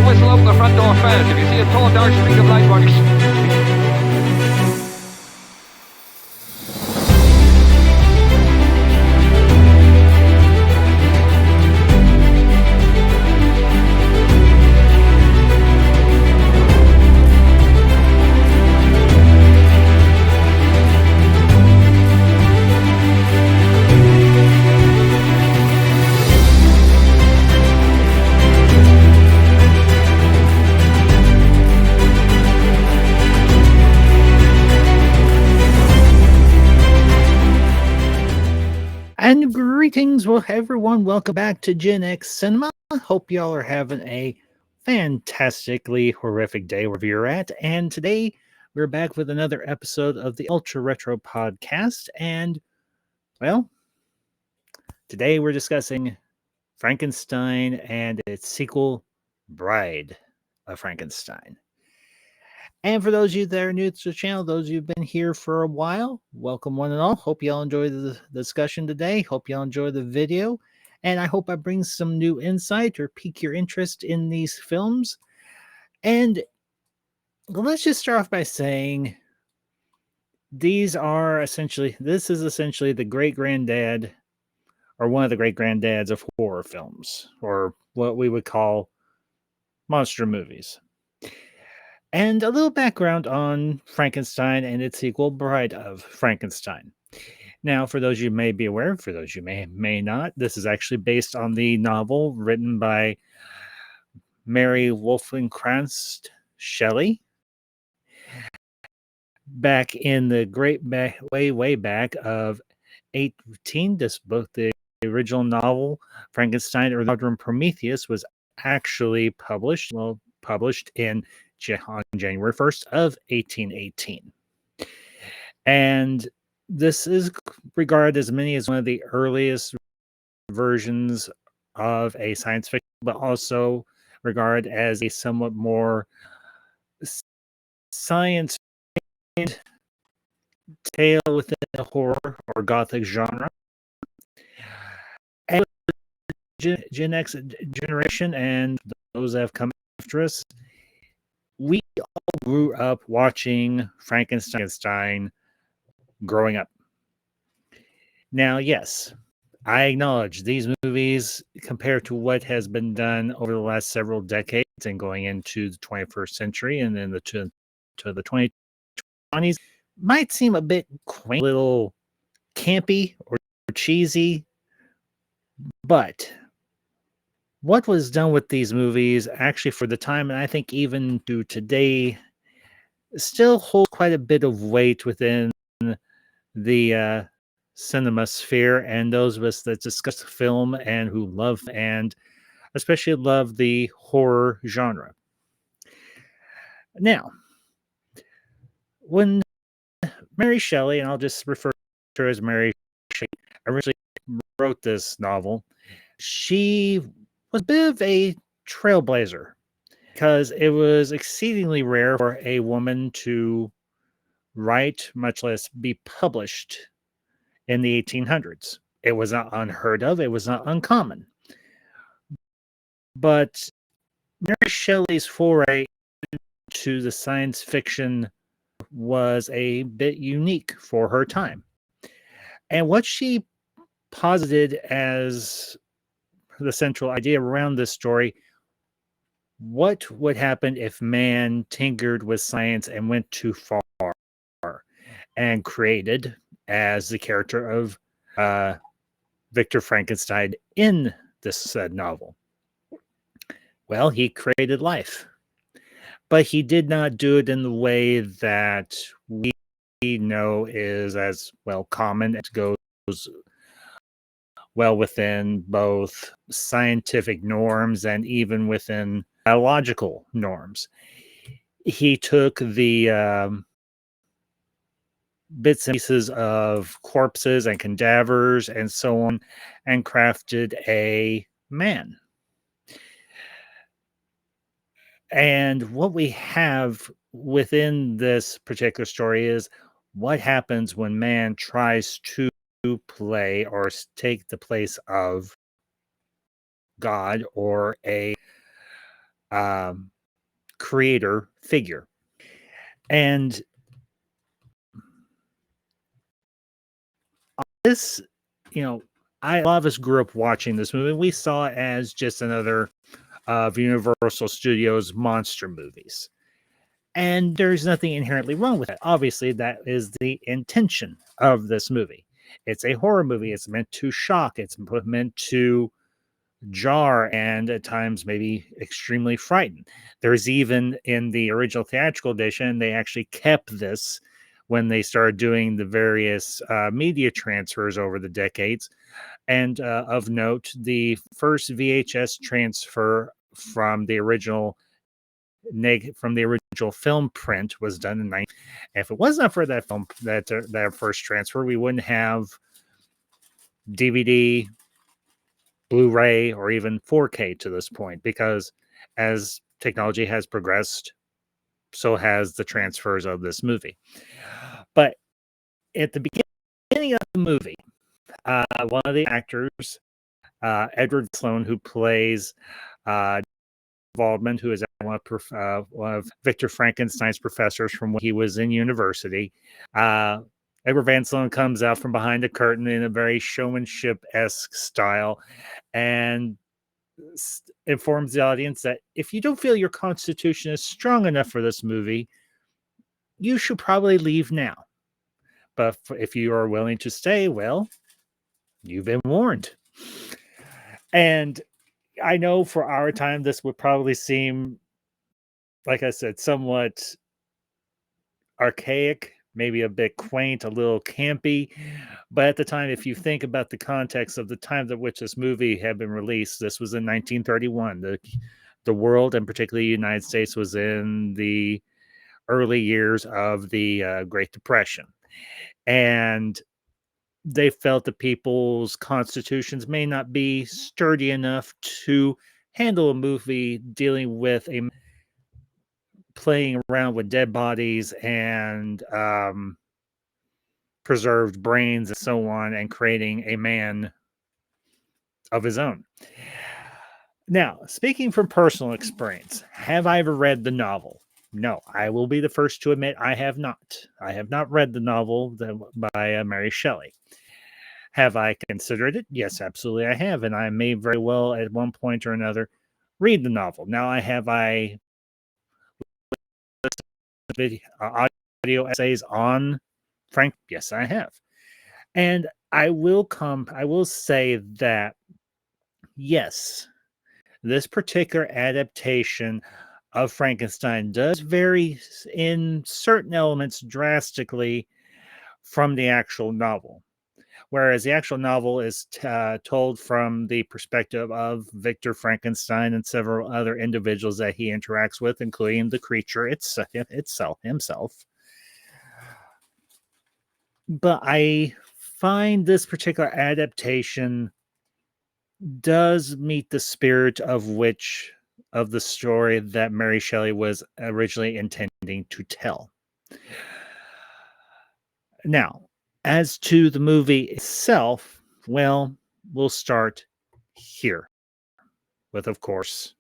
whistle open the front door first. If you see a tall, dark streak of light running... And greetings, well, everyone. Welcome back to Gen X Cinema. Hope y'all are having a fantastically horrific day wherever you're at. And today we're back with another episode of the Ultra Retro Podcast. And, well, today we're discussing Frankenstein and its sequel, Bride of Frankenstein. And for those of you that are new to the channel, those of you who've been here for a while, welcome one and all. Hope y'all enjoy the discussion today. Hope y'all enjoy the video. And I hope I bring some new insight or pique your interest in these films. And let's just start off by saying this is essentially the great-granddad or one of the great-granddads of horror films, or what we would call monster movies. And a little background on Frankenstein and its sequel, Bride of Frankenstein. Now, for those you may be aware, for those you may not, this is actually based on the novel written by Mary Wollstonecraft Shelley back in the way back of 18. This book, the original novel Frankenstein or the Prometheus, was actually published in on January 1st of 1818. And this is regarded as many as one of the earliest versions of a science fiction, but also regarded as a somewhat more science tale within the horror or gothic genre. And Gen X generation and those that have come after us, we all grew up watching Frankenstein growing up. Now, yes, I acknowledge these movies, compared to what has been done over the last several decades and going into the 21st century and then to the 2020s, might seem a bit quaint, a little campy or cheesy. But what was done with these movies actually for the time, and I think even to today, still holds quite a bit of weight within the cinema sphere, and those of us that discuss film and who love and especially love the horror genre. Now, when Mary Shelley, and I'll just refer to her as Mary Shelley, originally wrote this novel, she was a bit of a trailblazer because it was exceedingly rare for a woman to write, much less be published in the 1800s. It was not unheard of. It was not uncommon. But Mary Shelley's foray to the science fiction was a bit unique for her time. And what she posited as the central idea around this story, what would happen if man tinkered with science and went too far and created, as the character of Victor Frankenstein in this said novel? Well, he created life, but he did not do it in the way that we know is as well common. It goes well within both scientific norms and even within biological norms. He took the bits and pieces of corpses and cadavers and so on and crafted a man. And what we have within this particular story is what happens when man tries to play or take the place of God or a um, creator figure. And this, a lot of us grew up watching this movie. We saw it as just another of Universal Studios monster movies. And there's nothing inherently wrong with it. Obviously, that is the intention of this movie. It's a horror movie. It's meant to shock. It's meant to jar and at times maybe extremely frighten. There's even in the original theatrical edition, they actually kept this when they started doing the various media transfers over the decades. And of note, the first VHS transfer from the original film print was done in 19. If it was not for that film that first transfer, we wouldn't have DVD, Blu-ray, or even 4K to this point, because as technology has progressed, so has the transfers of this movie. But at the beginning of the movie, one of the actors, Edward Sloan, who plays Waldman, who is one of Victor Frankenstein's professors from when he was in university. Edward Van Sloan comes out from behind the curtain in a very showmanship-esque style and informs the audience that if you don't feel your constitution is strong enough for this movie, you should probably leave now. But if you are willing to stay, well, you've been warned. And I know for our time, this would probably seem, like I said, somewhat archaic, maybe a bit quaint, a little campy. But at the time, if you think about the context of the time at which this movie had been released, this was in 1931. The world, and particularly the United States, was in the early years of the Great Depression. And they felt that people's constitutions may not be sturdy enough to handle a movie dealing with a playing around with dead bodies and preserved brains and so on, and creating a man of his own. Now, speaking from personal experience, have I ever read the novel? No, I will be the first to admit I have not. I have not read the novel by Mary Shelley. Have I considered it? Yes, absolutely I have. And I may very well at one point or another read the novel. Now, I audio essays on Frank? Yes, I have. And I will say that, yes, this particular adaptation of Frankenstein does vary in certain elements drastically from the actual novel. Whereas the actual novel is told from the perspective of Victor Frankenstein and several other individuals that he interacts with, including the creature himself. But I find this particular adaptation does meet the spirit of the story that Mary Shelley was originally intending to tell. Now, as to the movie itself, well, we'll start here with, of course,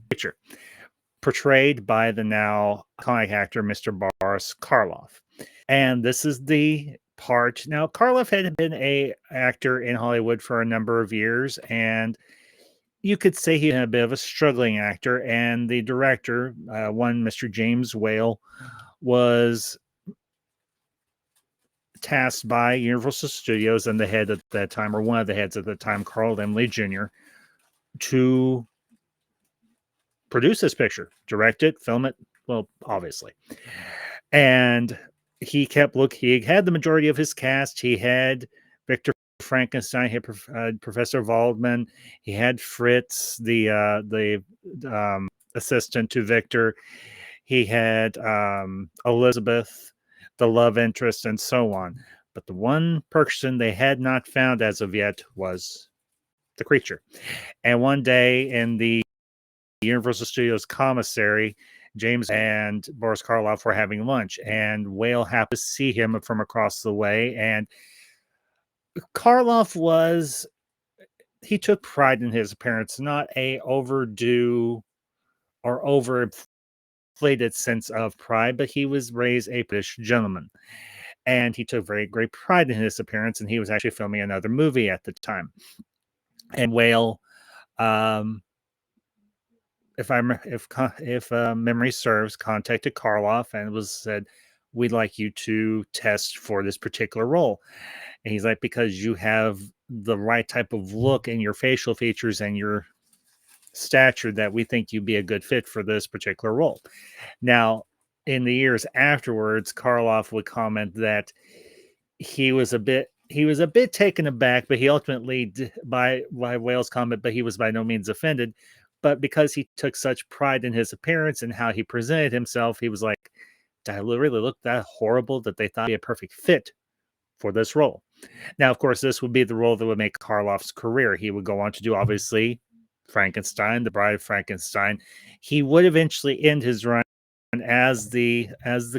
picture portrayed by the now iconic actor Mr. Boris Karloff. And this is the part. Now, Karloff had been an actor in Hollywood for a number of years, and you could say he had a bit of a struggling actor. And the director, one Mr. James Whale, was tasked by Universal Studios and the head at that time, or one of the heads at the time, Carl Laemmle Jr., to produce this picture, direct it, film it, well, obviously. And he kept he had the majority of his cast. He had Victor Frankenstein, he had Professor Waldman, he had Fritz, the assistant to Victor, he had Elizabeth, the love interest, and so on. But the one person they had not found as of yet was the creature. And one day in the Universal Studios commissary, James and Boris Karloff were having lunch, and Whale happened to see him from across the way. And Karloff he took pride in his appearance, not a overdue or overinflated sense of pride, but he was raised a British gentleman, and he took very great pride in his appearance. And he was actually filming another movie at the time, and Whale, um, if memory serves, contacted Karloff and was said, "We'd like you to test for this particular role." And he's like, "Because you have the right type of look in your facial features and your stature that we think you'd be a good fit for this particular role." Now, in the years afterwards, Karloff would comment that he was a bit taken aback, but he ultimately by Whale's comment, but he was by no means offended. But because he took such pride in his appearance and how he presented himself, he was like, "Did I really look that horrible that they thought I'd be a perfect fit for this role?" Now, of course, this would be the role that would make Karloff's career. He would go on to do, obviously, Frankenstein, The Bride of Frankenstein. He would eventually end his run as the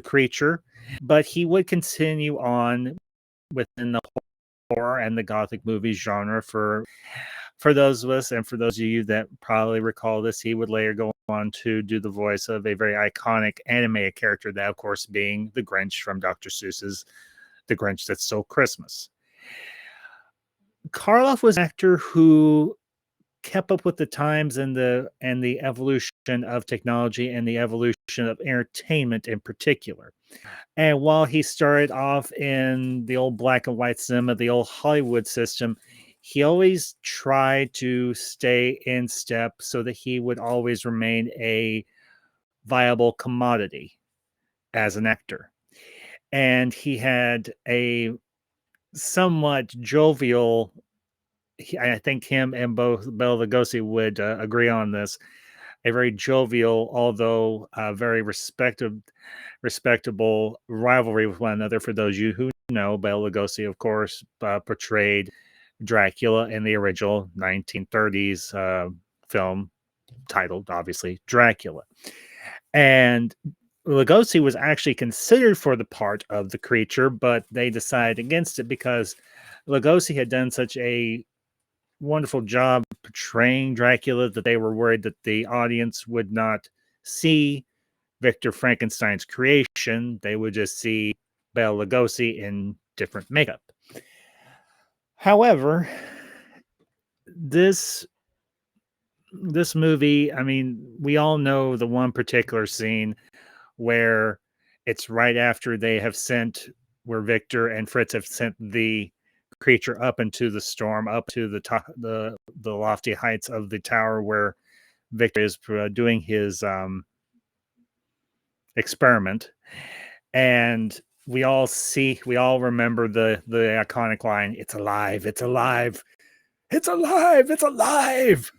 creature, but he would continue on within the horror and the gothic movie genre for those of us, and for those of you that probably recall this, he would later go on to do the voice of a very iconic animated character, that of course being the Grinch from Dr. Seuss's The Grinch That Stole Christmas. Karloff was an actor who kept up with the times and the evolution of technology and the evolution of entertainment in particular. And while he started off in the old black and white cinema, the old Hollywood system, he always tried to stay in step so that he would always remain a viable commodity as an actor. And he had a somewhat jovial, I think him and both Bela Lugosi would agree on this, a very jovial, although very respectable rivalry with one another. For those of you who know, Bela Lugosi, of course, portrayed Dracula in the original 1930s film titled, obviously, Dracula. And Lugosi was actually considered for the part of the creature, but they decided against it because Lugosi had done such a wonderful job portraying Dracula that they were worried that the audience would not see Victor Frankenstein's creation. They would just see Bela Lugosi in different makeup. However, this movie, I mean, we all know the one particular scene where it's right after they have sent, where Victor and Fritz have sent the creature up into the storm, up to the top, the lofty heights of the tower where Victor is doing his experiment. And we all remember the iconic line, "It's alive, it's alive, it's alive, it's alive."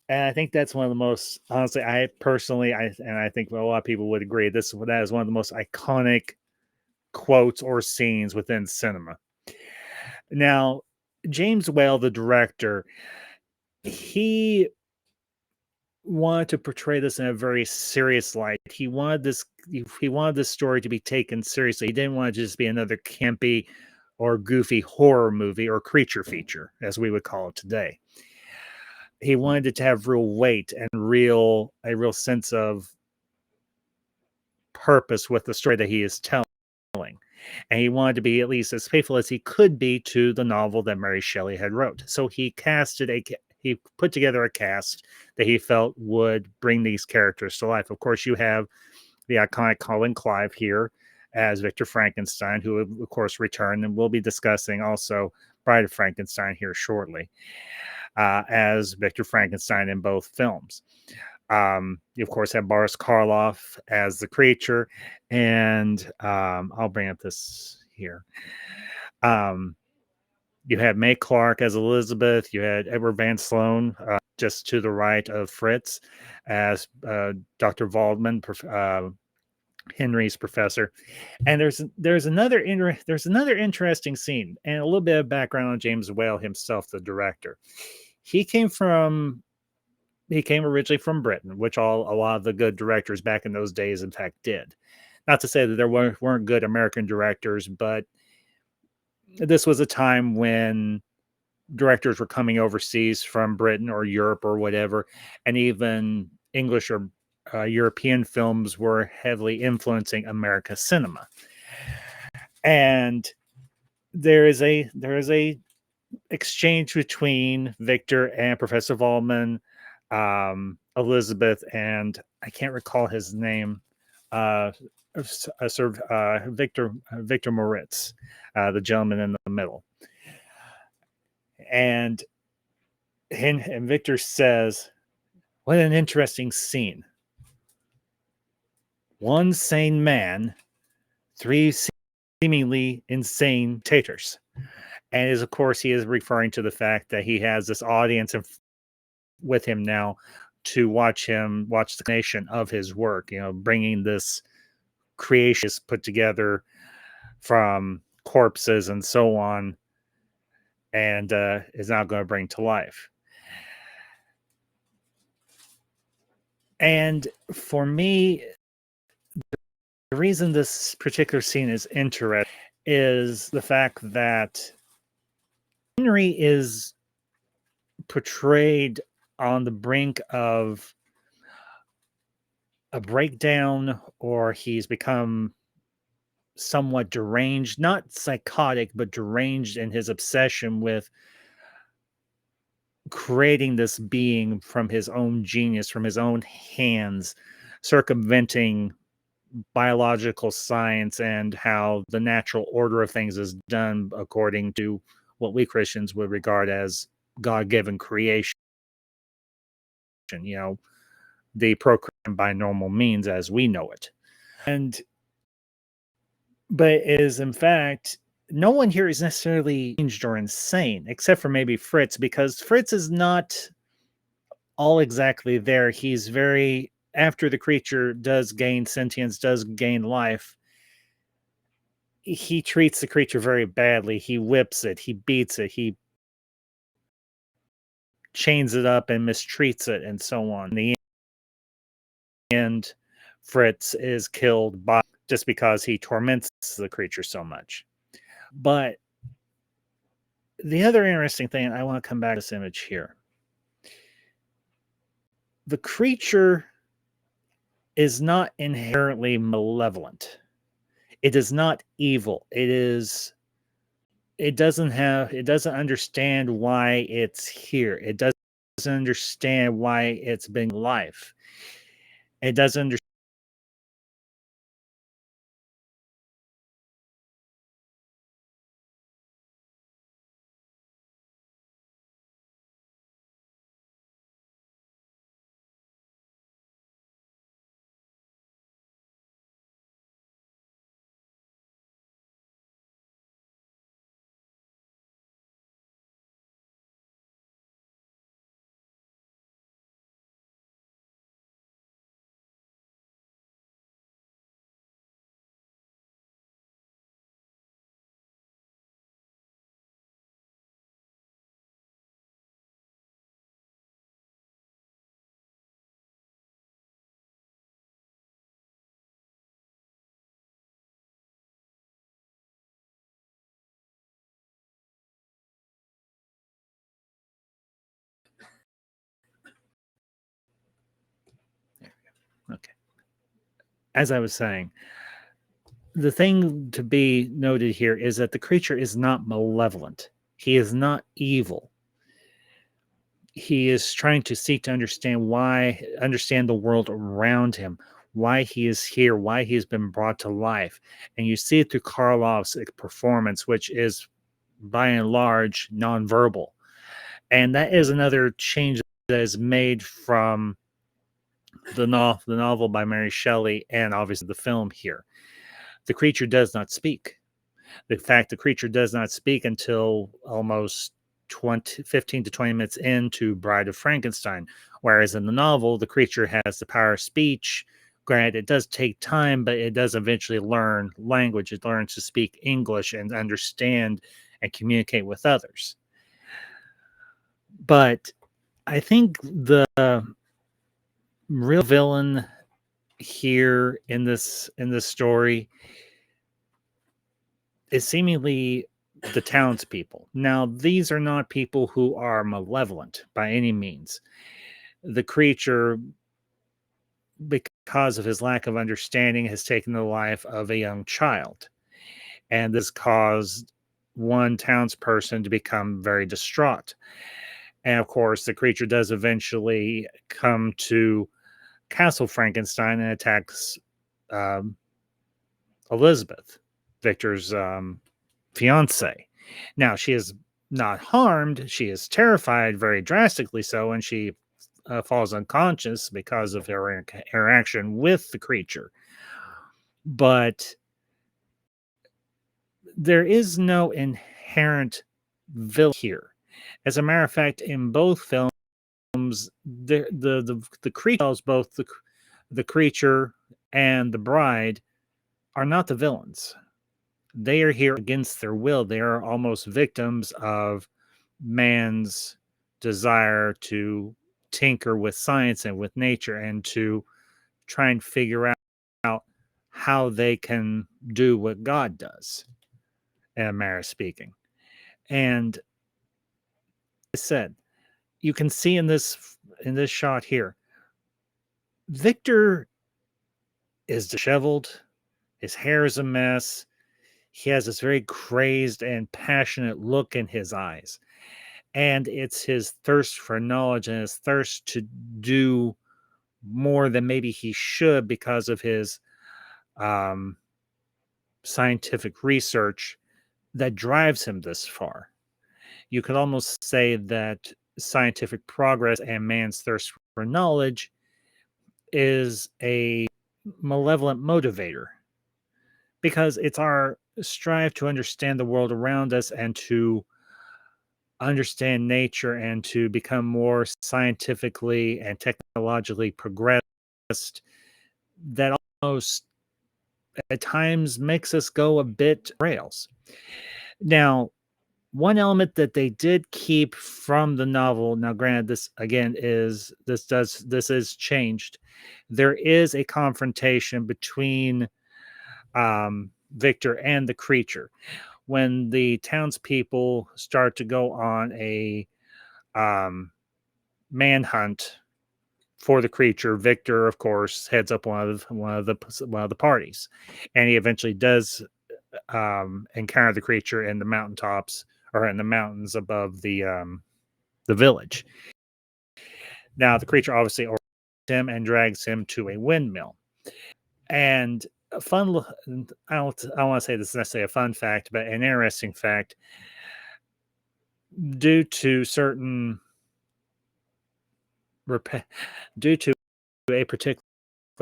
And I think that's one of the most, honestly, I think a lot of people would agree, that is one of the most iconic quotes or scenes within cinema. Now, James Whale, the director, he wanted to portray this in a very serious light. He wanted this story to be taken seriously. He didn't want to just be another campy or goofy horror movie or creature feature, as we would call it today. He wanted it to have real weight and a real sense of purpose with the story that he is telling. And he wanted to be at least as faithful as he could be to the novel that Mary Shelley had wrote. So he put together a cast that he felt would bring these characters to life. Of course, you have the iconic Colin Clive here as Victor Frankenstein, who of course returned, and we'll be discussing also Bride of Frankenstein here shortly, as Victor Frankenstein in both films. You of course have Boris Karloff as the creature, and I'll bring up this here. You had Mae Clark as Elizabeth. You had Edward Van Sloan just to the right of Fritz as Dr. Waldman, Henry's professor. And there's another interesting scene, and a little bit of background on James Whale himself, the director. He came originally from Britain, which a lot of the good directors back in those days, in fact, did. Not to say that there weren't good American directors, but this was a time when directors were coming overseas from Britain or Europe or whatever, and even English or European films were heavily influencing America's cinema. And there is a exchange between Victor and Professor Volman, Elizabeth, and I can't recall his name. Sir Victor Moritz, the gentleman in the middle, and Victor says, "What an interesting scene! One sane man, three seemingly insane taters." And is, of course, he is referring to the fact that he has this audience with him now to watch the nation of his work, bringing this creation put together from corpses and so on, and is now going to bring to life. And for me, the reason this particular scene is interesting is the fact that Henry is portrayed on the brink of a breakdown, or he's become somewhat deranged, not psychotic, but deranged in his obsession with creating this being from his own genius, from his own hands, circumventing biological science and how the natural order of things is done according to what we Christians would regard as God-given creation. The procreation by normal means as we know it. But it is, in fact, no one here is necessarily changed or insane, except for maybe Fritz, because Fritz is not all exactly there. He's very, after the creature does gain sentience, does gain life, he treats the creature very badly. He whips it, he beats it, he chains it up and mistreats it, and so on. In the end, Fritz is killed just because he torments the creature so much. But the other interesting thing, I want to come back to this image here. The creature is not inherently malevolent. It is not evil. It doesn't understand why it's here. It doesn't understand why it's been life. It doesn't understand. Okay. As I was saying, the thing to be noted here is that the creature is not malevolent. He is not evil. He is trying to seek to understand the world around him, why he is here, why he has been brought to life. And you see it through Karloff's performance, which is by and large nonverbal. And that is another change that is made from the novel by Mary Shelley and obviously the film here. The creature does not speak. In fact, the creature does not speak until almost 15 to 20 minutes into Bride of Frankenstein, whereas in the novel, the creature has the power of speech. Granted, it does take time, but it does eventually learn language. It learns to speak English and understand and communicate with others. But I think the real villain here in this story is seemingly the townspeople. Now, these are not people who are malevolent by any means. The creature, because of his lack of understanding, has taken the life of a young child. And this caused one townsperson to become very distraught. And of course, the creature does eventually come to Castle Frankenstein and attacks um, Elizabeth, Victor's fiance. Now, she is not harmed. She is terrified, very drastically so, and she falls unconscious because of her interaction with the creature. But there is no inherent villain here. As a matter of fact, in both films, the creature, both the creature and the bride, are not the villains. They are here against their will. They are almost victims of man's desire to tinker with science and with nature and to try and figure out how they can do what God does, in a manner of speaking. And I said, you can see in this shot here, Victor is disheveled. His hair is a mess. He has this very crazed and passionate look in his eyes. And it's his thirst for knowledge and his thirst to do more than maybe he should because of his scientific research that drives him this far. You could almost say that scientific progress and man's thirst for knowledge is a malevolent motivator, because it's our strive to understand the world around us and to understand nature and to become more scientifically and technologically progressed that almost at times makes us go a bit rails. Now, one element that they did keep from the novel, now granted this again this is changed. There is a confrontation between Victor and the creature when the townspeople start to go on a manhunt for the creature. Victor, of course, heads up one of the parties, and he eventually does encounter the creature in the mountaintops or in the mountains above the village. Now, the creature obviously orders him and drags him to a windmill. And a fun, I don't want to say this is necessarily a fun fact, but an interesting fact, due to certain due to a particular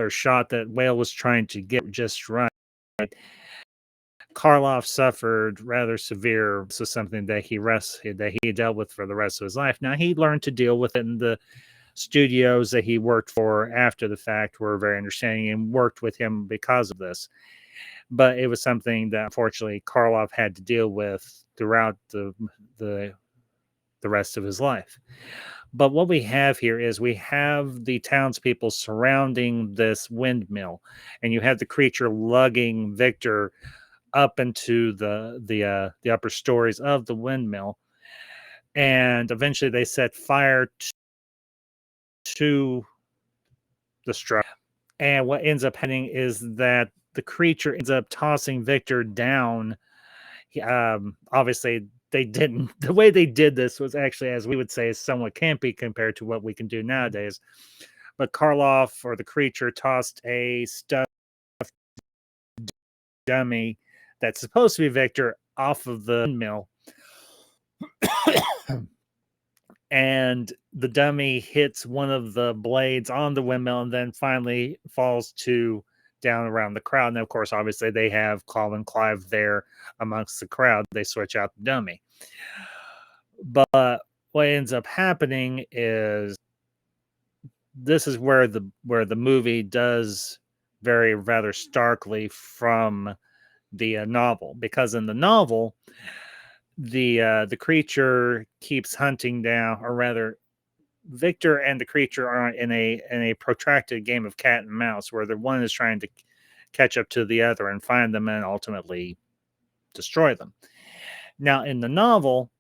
shot that Whale was trying to get just right, Karloff suffered rather severe. So something that he dealt with for the rest of his life. Now, he learned to deal with it, in the studios that he worked for after the fact were very understanding and worked with him because of this. But it was something that unfortunately Karloff had to deal with throughout the rest of his life. But what we have here is we have the townspeople surrounding this windmill, and you have the creature lugging Victor up into the upper stories of the windmill, and eventually they set fire to the structure. And what ends up happening is that the creature ends up tossing Victor down. Obviously, they didn't. The way they did this was actually, as we would say, is somewhat campy compared to what we can do nowadays. But Karloff, or the creature, tossed a stuffed dummy that's supposed to be Victor off of the mill. And the dummy hits one of the blades on the windmill and then finally falls down around the crowd. And of course, obviously, they have Colin Clive there amongst the crowd. They switch out the dummy. But what ends up happening is this is where the movie does vary rather starkly from the novel, because in the novel, the creature keeps hunting down, or rather, Victor and the creature are in a protracted game of cat and mouse, where the one is trying to catch up to the other and find them and ultimately destroy them. Now, in the novel,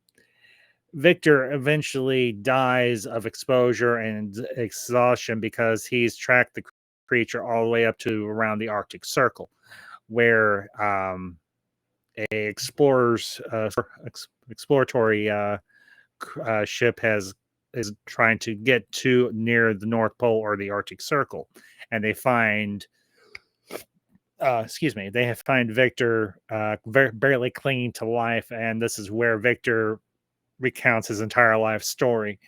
Victor eventually dies of exposure and exhaustion because he's tracked the creature all the way up to around the Arctic Circle, where a exploratory ship is trying to get to near the North Pole or the Arctic Circle, and they find they find Victor barely clinging to life, and this is where Victor recounts his entire life story.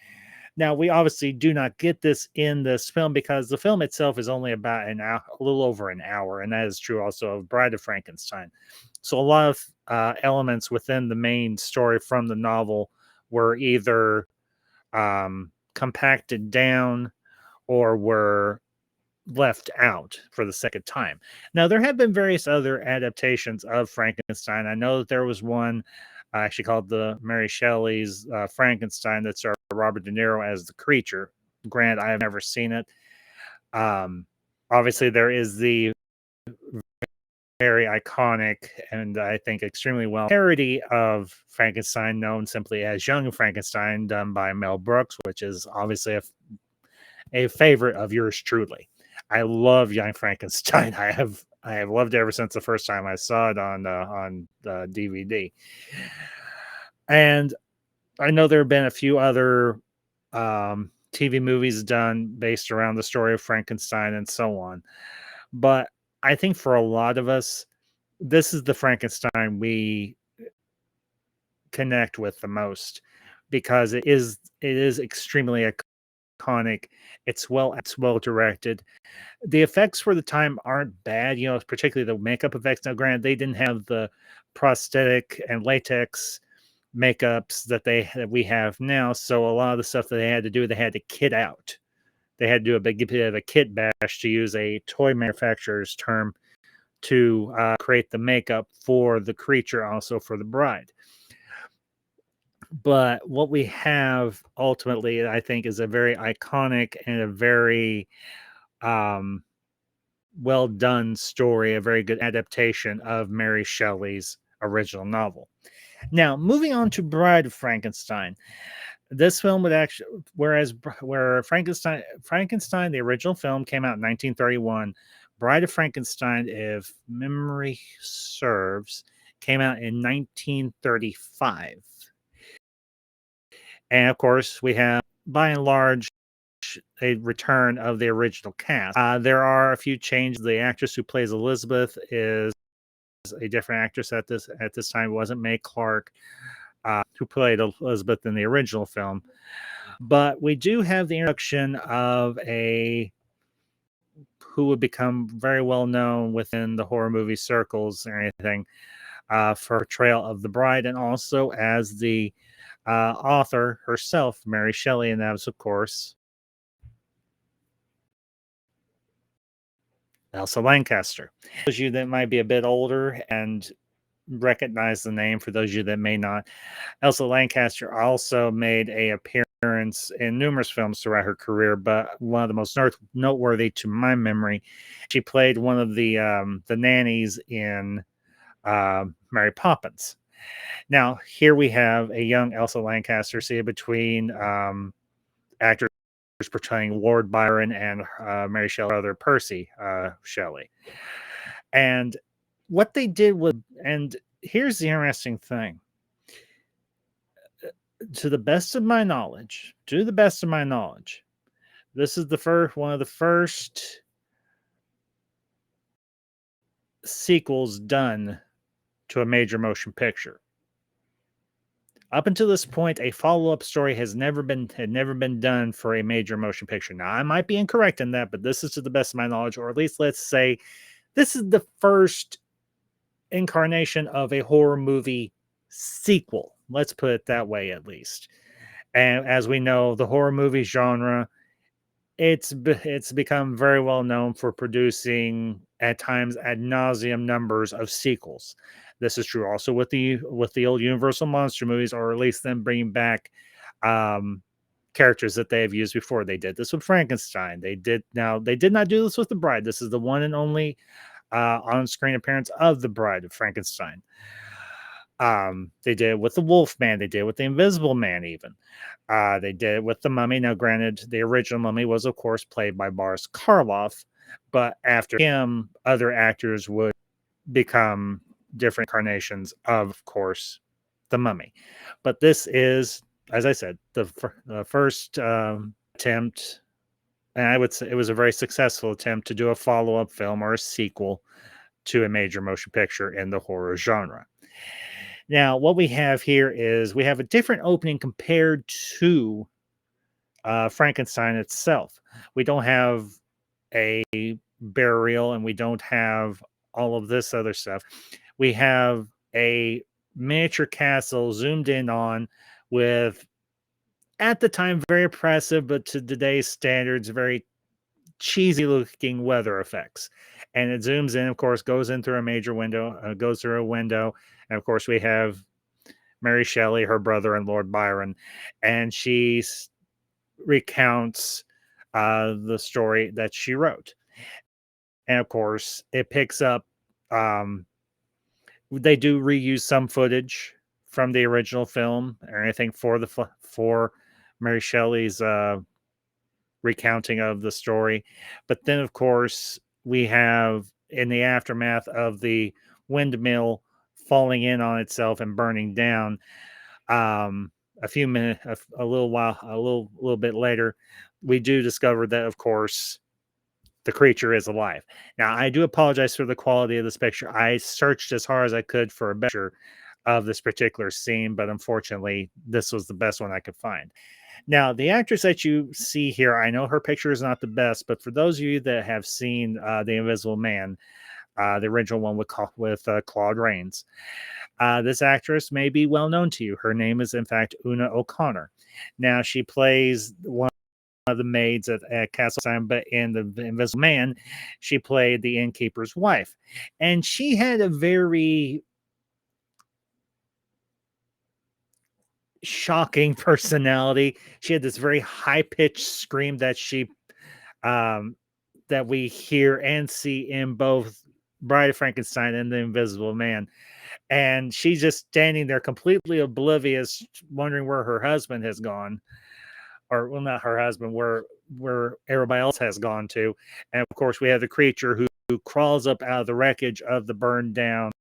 Now, we obviously do not get this in this film because the film itself is only about an hour, a little over an hour, and that is true also of Bride of Frankenstein. So a lot of elements within the main story from the novel were either compacted down or were left out for the second time. Now, there have been various other adaptations of Frankenstein. I know that there was one actually called the Mary Shelley's Frankenstein that starred Robert De Niro as the creature. Grant, I have never seen it. Obviously, there is the very iconic and I think extremely well parody of Frankenstein known simply as Young Frankenstein, done by Mel Brooks, which is obviously a favorite of yours truly. I love Young Frankenstein. I have loved it ever since the first time I saw it on DVD. And I know there have been a few other TV movies done based around the story of Frankenstein and so on. But I think for a lot of us, this is the Frankenstein we connect with the most because it is extremely iconic. It's well directed. The effects for the time aren't bad, particularly the makeup effects. Now, granted, they didn't have the prosthetic and latex makeups that we have now. So a lot of the stuff that they had to do, they had to kit out. They had to do a bit of a kit bash, to use a toy manufacturer's term, to create the makeup for the creature, also for the bride. But what we have ultimately, I think, is a very iconic and a very well done story, a very good adaptation of Mary Shelley's original novel. Now, moving on to Bride of Frankenstein. This film would actually, where Frankenstein, the original film, came out in 1931. Bride of Frankenstein, if memory serves, came out in 1935. And of course, we have, by and large, a return of the original cast. There are a few changes. The actress who plays Elizabeth is a different actress at this time. It wasn't Mae Clark, who played Elizabeth in the original film. But we do have the introduction of who would become very well known within the horror movie circles or anything, for portrayal of the bride, and also as the author herself, Mary Shelley, and that was, of course, Elsa Lanchester. Those of you that might be a bit older and recognize the name, for those of you that may not, Elsa Lanchester also made an appearance in numerous films throughout her career, but one of the most noteworthy to my memory, she played one of the nannies in Mary Poppins. Now, here we have a young Elsa Lanchester, see between actors portraying Lord Byron and Mary Shelley's brother Percy Shelley. And what they did was, and here's the interesting thing. To the best of my knowledge, this is one of the first sequels done to a major motion picture. Up until this point, a follow-up story had never been done for a major motion picture. Now, I might be incorrect in that, but this is to the best of my knowledge, or at least let's say this is the first incarnation of a horror movie sequel. Let's put it that way, at least. And as we know, the horror movie genre, it's become very well known for producing, at times, ad nauseum numbers of sequels. This is true also with the old Universal monster movies, or at least them bringing back characters that they have used before. They did this with Frankenstein. They did not do this with the Bride. This is the one and only on-screen appearance of the Bride of Frankenstein. They did it with the Wolf Man. They did it with the Invisible Man. Even they did it with the Mummy. Now, granted, the original Mummy was, of course, played by Boris Karloff, but after him, other actors would become different incarnations of course, the Mummy. But this is, as I said, the first attempt, and I would say it was a very successful attempt to do a follow up film or a sequel to a major motion picture in the horror genre. Now, what we have here is we have a different opening compared to Frankenstein itself. We don't have a burial and we don't have all of this other stuff. We have a miniature castle zoomed in on with, at the time, very impressive, but to today's standards, very cheesy looking weather effects. And it zooms in, of course, goes in through a major window, goes through a window. And of course, we have Mary Shelley, her brother, and Lord Byron. And she recounts the story that she wrote. And of course, it picks up. They do reuse some footage from the original film or anything for Mary Shelley's recounting of the story. But then, of course, we have in the aftermath of the windmill falling in on itself and burning down. A few minutes, a little while, a little bit later, we do discover that, of course, the creature is alive. Now, I do apologize for the quality of this picture. I searched as hard as I could for a better of this particular scene, but unfortunately, this was the best one I could find. Now, the actress that you see here, I know her picture is not the best, but for those of you that have seen The Invisible Man, the original one with Claude Rains, this actress may be well known to you. Her name is, in fact, Una O'Connor. Now, she plays one of the maids at Castle Time, but in The Invisible Man, she played the innkeeper's wife. And she had a very shocking personality. She had this very high-pitched scream that that we hear and see in both Bride of Frankenstein and The Invisible Man. And she's just standing there completely oblivious, wondering where her husband has gone. Or, well, not her husband, where everybody else has gone to. And of course, we have the creature who crawls up out of the wreckage of the burned down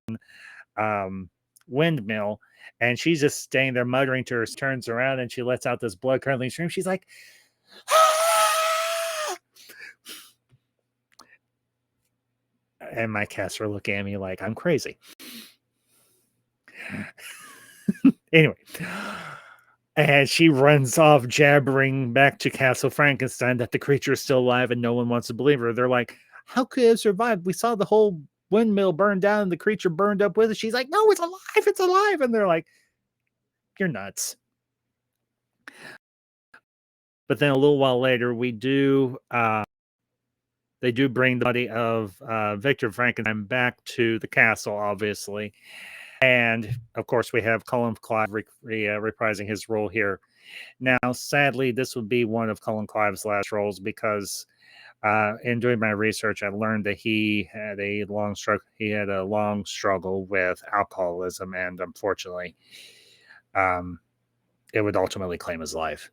windmill. And she's just staying there muttering to her, turns around and she lets out this blood curdling scream. She's like, ah! And my cats are looking at me like I'm crazy. Anyway, and she runs off, jabbering back to Castle Frankenstein that the creature is still alive and no one wants to believe her. They're like, how could it have survived? We saw the whole windmill burn down and the creature burned up with it. She's like, no, it's alive. It's alive. And they're like, you're nuts. But then a little while later, they do bring the body of Victor Frankenstein back to the castle, obviously. And of course, we have Colin Clive reprising his role here. Now, sadly, this would be one of Colin Clive's last roles because in doing my research, I learned that he had a long struggle. He had a long struggle with alcoholism, and unfortunately, it would ultimately claim his life.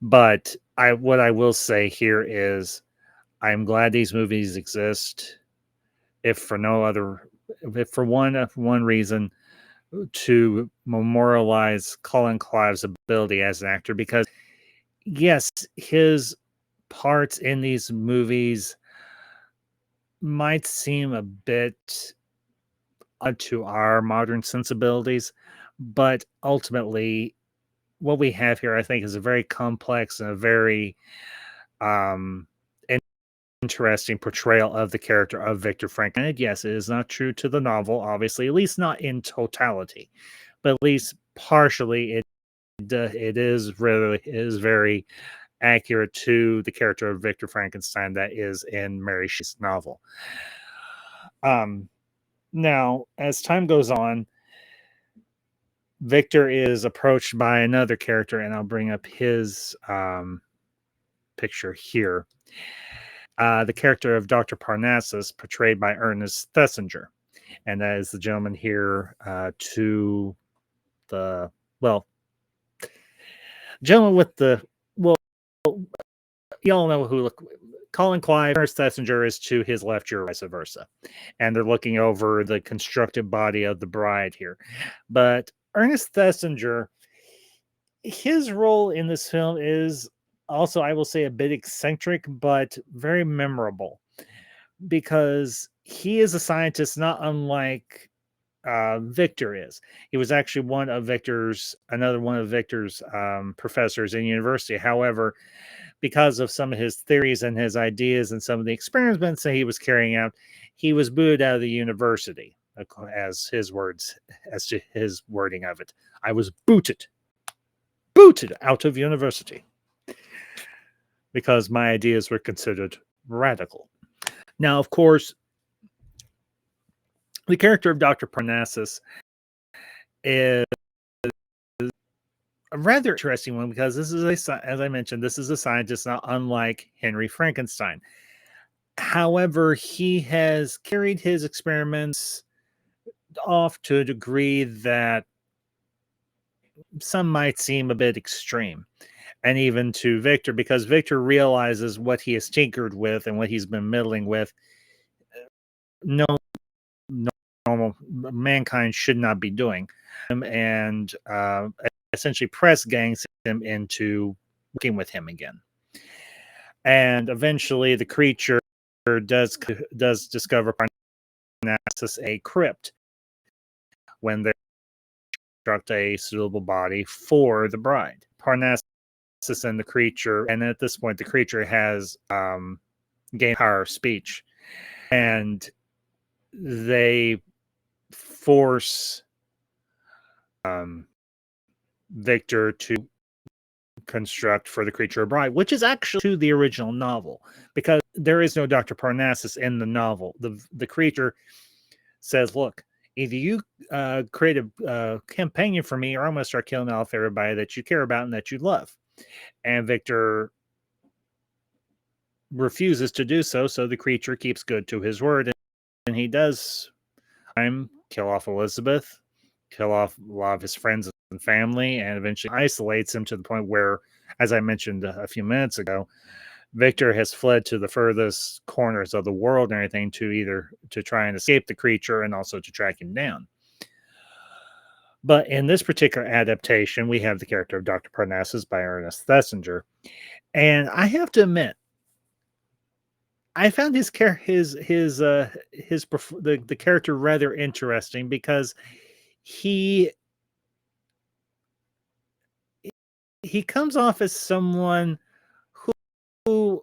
But what I will say here is, I'm glad these movies exist. If for one reason, to memorialize Colin Clive's ability as an actor, because yes, his parts in these movies might seem a bit odd to our modern sensibilities, but ultimately what we have here, I think, is a very complex and a very interesting portrayal of the character of Victor Frankenstein. And yes, it is not true to the novel, obviously, at least not in totality, but at least partially it is very accurate to the character of Victor Frankenstein that is in Mary Shelley's novel. Now, as time goes on, Victor is approached by another character, and I'll bring up his picture here. The character of Dr. Parnassus, portrayed by Ernest Thesiger. and that is the gentleman here to the, well, gentleman with the, well, y'all know who look. Colin Clive, Ernest Thesiger is to his left, or vice versa. And they're looking over the constructed body of the bride here. But Ernest Thesiger, his role in this film is also, I will say, a bit eccentric, but very memorable because he is a scientist not unlike Victor is. He was actually another one of Victor's professors in university. However, because of some of his theories and his ideas and some of the experiments that he was carrying out, he was booted out of the university, as his words, as to his wording of it. I was booted out of university because my ideas were considered radical. Now, of course, the character of Dr. Parnassus is a rather interesting one because this is as I mentioned, this is a scientist not unlike Henry Frankenstein. However, he has carried his experiments off to a degree that some might seem a bit extreme. And even to Victor, because Victor realizes what he has tinkered with and what he's been meddling with. No normal mankind should not be doing. And essentially press gangs him into working with him again. And eventually the creature does discover Parnassus a crypt when they construct a suitable body for the bride. Parnassus and the creature, and at this point the creature has gained power of speech, and they force Victor to construct for the creature a bride, which is actually to the original novel, because there is no Dr. Parnassus in the novel. The creature says, look, either you create a companion for me, or I'm going to start killing off everybody that you care about and that you love. And Victor refuses to do so, so the creature keeps good to his word, and he does kill off Elizabeth, kill off a lot of his friends and family, and eventually isolates him to the point where, as I mentioned a few minutes ago, Victor has fled to the furthest corners of the world and everything to try and escape the creature and also to track him down. But in this particular adaptation, we have the character of Dr. Parnassus by Ernest Thesiger. And I have to admit, I found the character rather interesting because he comes off as someone who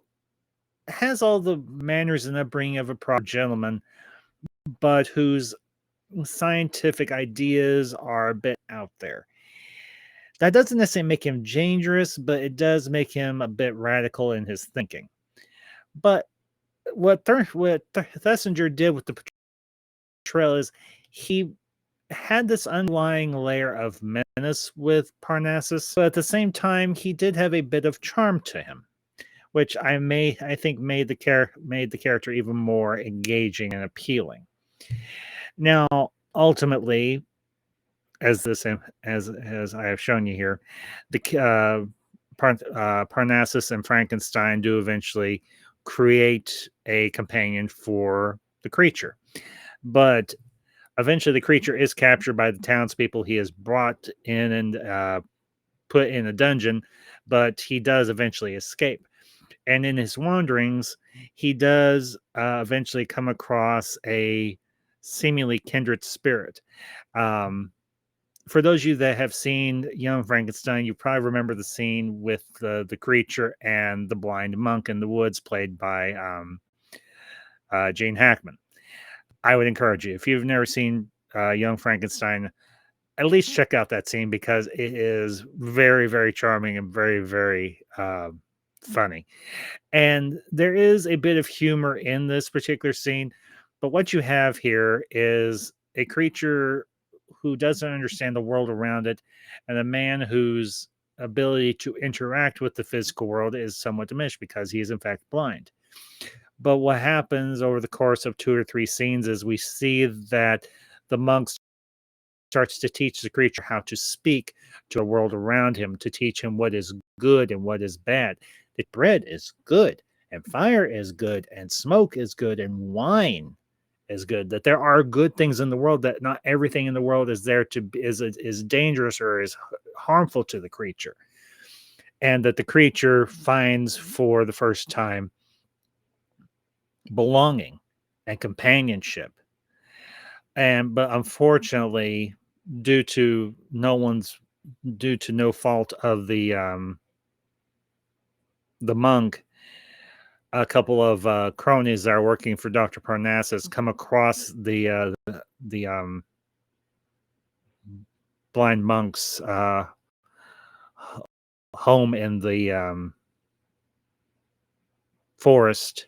has all the manners and upbringing of a proper gentleman, but whose scientific ideas are a bit out there. That doesn't necessarily make him dangerous, but it does make him a bit radical in his thinking. But what Thesiger did with the portrayal is he had this underlying layer of menace with Parnassus, but at the same time, he did have a bit of charm to him, which I think made the character even more engaging and appealing. Now, ultimately, as I have shown you here, the Parnassus and Frankenstein do eventually create a companion for the creature, but eventually the creature is captured by the townspeople. He is brought in and put in a dungeon, but he does eventually escape. And in his wanderings, he does eventually come across a seemingly kindred spirit. For those of you that have seen Young Frankenstein, you probably remember the scene with the creature and the blind monk in the woods, played by Gene Hackman. I would encourage you, if you've never seen Young Frankenstein, at least check out that scene because it is very, very charming and very, very funny. And there is a bit of humor in this particular scene, but what you have here is a creature who doesn't understand the world around it, and a man whose ability to interact with the physical world is somewhat diminished because he is in fact blind. But what happens over the course of 2 or 3 scenes is we see that the monk starts to teach the creature how to speak to the world around him, to teach him what is good and what is bad. That bread is good, and fire is good, and smoke is good, and wine is good. That there are good things in the world. That not everything in the world is there to is dangerous or is harmful to the creature, and that the creature finds for the first time belonging and companionship. And but unfortunately, due to no fault of the monk, a couple of cronies that are working for Dr. Parnassus come across the blind monk's home in the forest,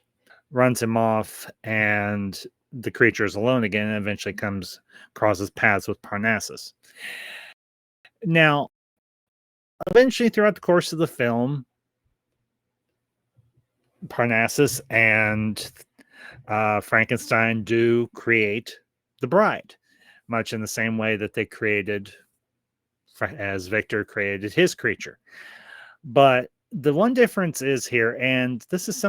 runs him off, and the creature is alone again, and eventually crosses paths with Parnassus. Now, eventually, throughout the course of the film, Parnassus and Frankenstein do create the bride, much in the same way that they created, as Victor created his creature. But the one difference is here, and this is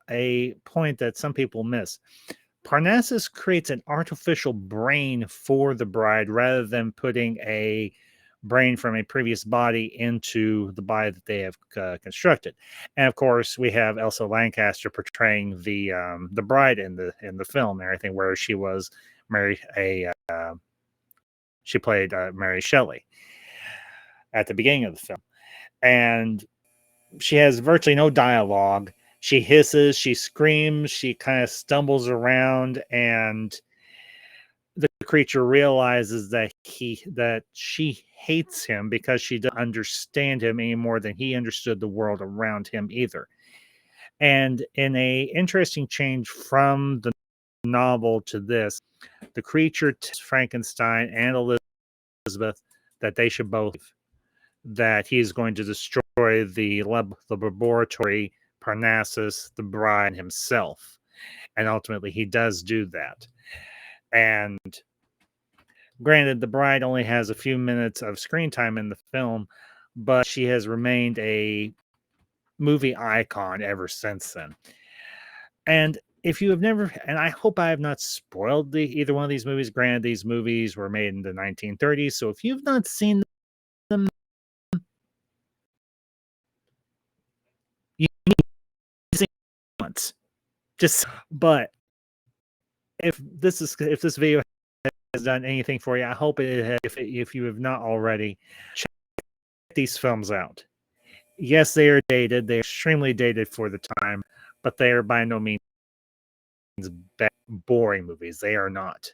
a point that some people miss. Parnassus creates an artificial brain for the bride rather than putting a brain from a previous body into the body that they have constructed. And of course, we have Elsa Lanchester portraying the bride in the film and everything, where she was she played Mary Shelley at the beginning of the film, and she has virtually no dialogue. She hisses, she screams, she kind of stumbles around, and the creature realizes that she hates him because she doesn't understand him any more than he understood the world around him either. And in a interesting change from the novel to this, the creature tells Frankenstein and Elizabeth that they should both, that he is going to destroy the laboratory, Parnassus, the bride, and himself. And ultimately, he does do that. And granted, the bride only has a few minutes of screen time in the film, but she has remained a movie icon ever since then. And if you have never, and I hope I have not spoiled either one of these movies. Granted, these movies were made in the 1930s, so if you've not seen them, you need to see them once. But if this video has done anything for you, I hope it has. If you have not already, check these films out. Yes, they are dated. They are extremely dated for the time, but they are by no means boring movies. They are not.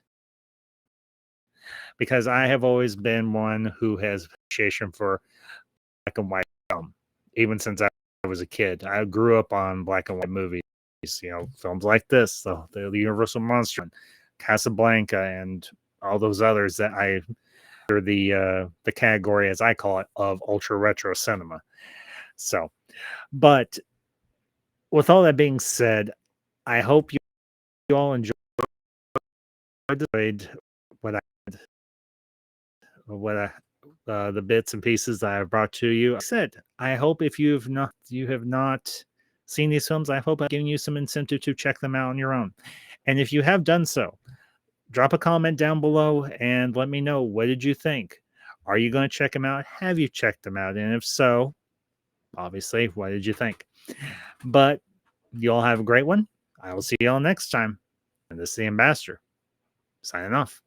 Because I have always been one who has appreciation for black and white film, even since I was a kid. I grew up on black and white movies. Films like this, the Universal Monster, Casablanca, and all those others that I are the category, as I call it, of ultra retro cinema. So, but with all that being said, I hope you all enjoyed the bits and pieces that I've brought to you. Like I said, I hope if you have not seen these films, I hope I've given you some incentive to check them out on your own. And if you have done so, drop a comment down below and let me know, what did you think? Are you going to check them out? Have you checked them out? And if so, obviously, what did you think? But you all have a great one. I will see you all next time. And this is the Ambassador, signing off.